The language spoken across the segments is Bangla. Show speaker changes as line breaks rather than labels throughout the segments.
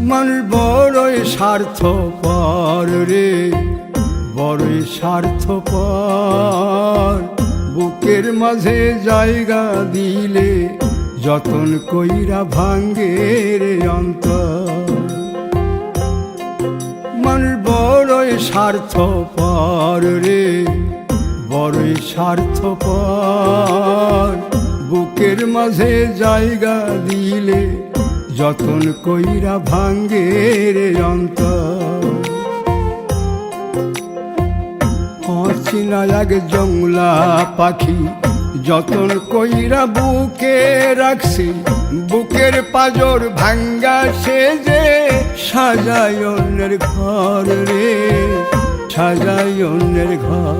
মানুষ বড়ই স্বার্থপর রে, বড়ই স্বার্থপর। বুকের মাঝে জায়গা দিলে যতন কইরা ভাঙ্গে রে অন্তর। মানুষ বড়ই স্বার্থপর রে, বড়ই স্বার্থপর। বুকের মাঝে জায়গা দিলে যতন কইরা ভাঙ্গে রে অন্তর। অচিনা এক জংলা পাখি যতন কইরা বুকে রাখছি, বুকের পাজর ভাঙ্গা সে যে সাজায় অন্যের ঘর রে, সাজায় অন্যের ঘর।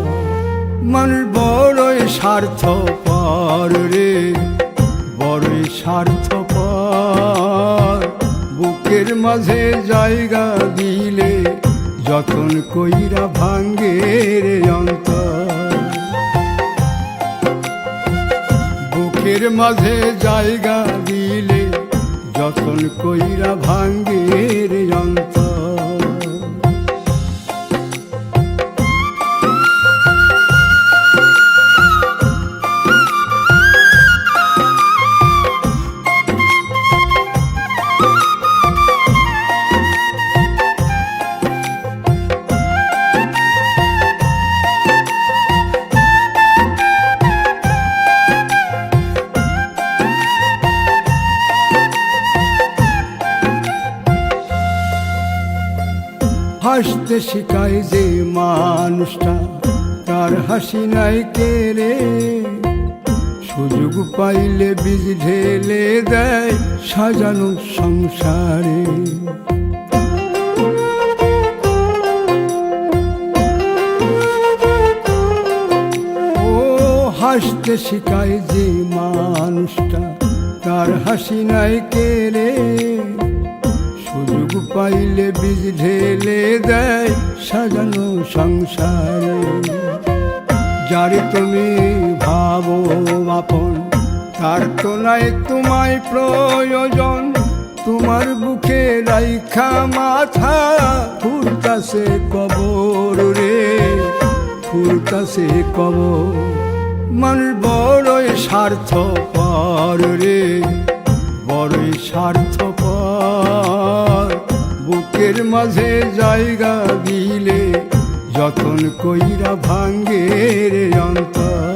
মানুষ বড়ই স্বার্থপর রে, বড়ই স্বার্থপর। বুকের মাঝে জায়গা দিলে যতন কইরা ভাঙ্গে রে অন্তর। বুকের মাঝে জায়গা দিলে যতন কইরা ভাঙ্গে রে অন্তর। হাসতে শিখায় যে মানুষটা, তার হাসি নাই কেড়ে। সুযোগ পাইলে বীজ ঢেলে দেয় সাজানো সংসারে। ও হাসতে শিখায় যে মানুষটা, তার হাসি নাই কেড়ে। সুযোগ পাইলে বীজ ঢেলে দেয় সাজানো সংসারে। যারে তুমি ভাবো আপন, তার তো নাই তোমায় প্রয়োজন। তোমার বুকে রাইখা মাথা ফুরতাছে কবর রে, ফুরতাছে কবর। মানুষ বড়ই স্বার্থপর রে, বড়ই স্বার্থপর। বুকের মাঝে জায়গা দিলে যতন কইরা ভাঙ্গে রে অন্তর।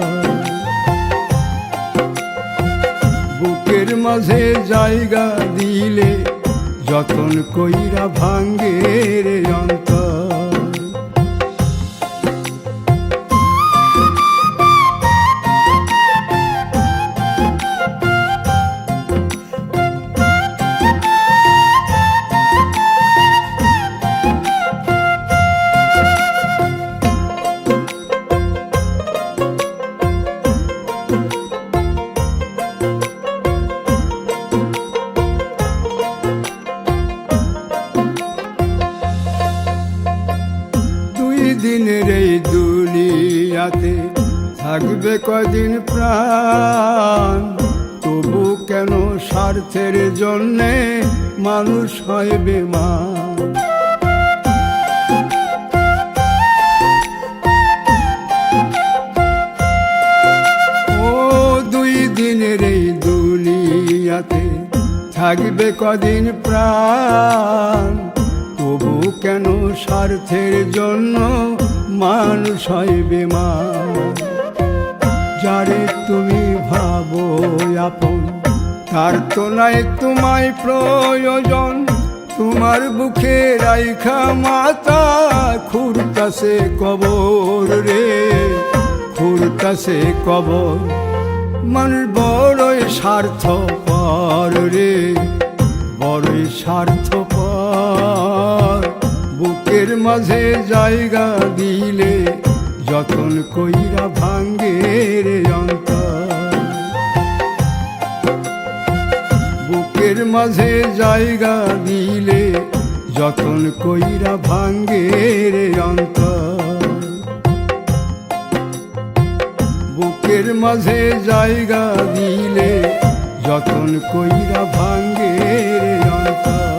বুকের মাঝে জায়গা দিলে যতন কইরা ভাঙ্গে রে অন্তর। দিনের এই দুনিয়াতে থাকবে কদিন প্রাণ, তবু কেন স্বার্থের জন্যে মানুষ হয় বেমান। ও দুই দিনের এই দুনিয়াতে থাকবে কদিন প্রাণ, তবু কেন স্বার্থের জন্য মানুষ হয় বেমান। যারে তুমি ভাবো আপন, তার তো নাই তোমায় প্রয়োজন। তোমার বুকে রাইখা মাথা খুরতাছে কবর রে, খুরতাছে কবর। মানুষ বড়ই স্বার্থপর রে, বড়ই স্বার্থপর। বুকের মাঝে জায়গা দিলে যতন কইরা ভাঙ্গে রে অন্তর। বুকের মাঝে জায়গা দিলে যতন কইরা ভাঙ্গে রে অন্তর। বুকের মাঝে জায়গা দিলে যতন কইরা ভাঙ্গে রে অন্তর।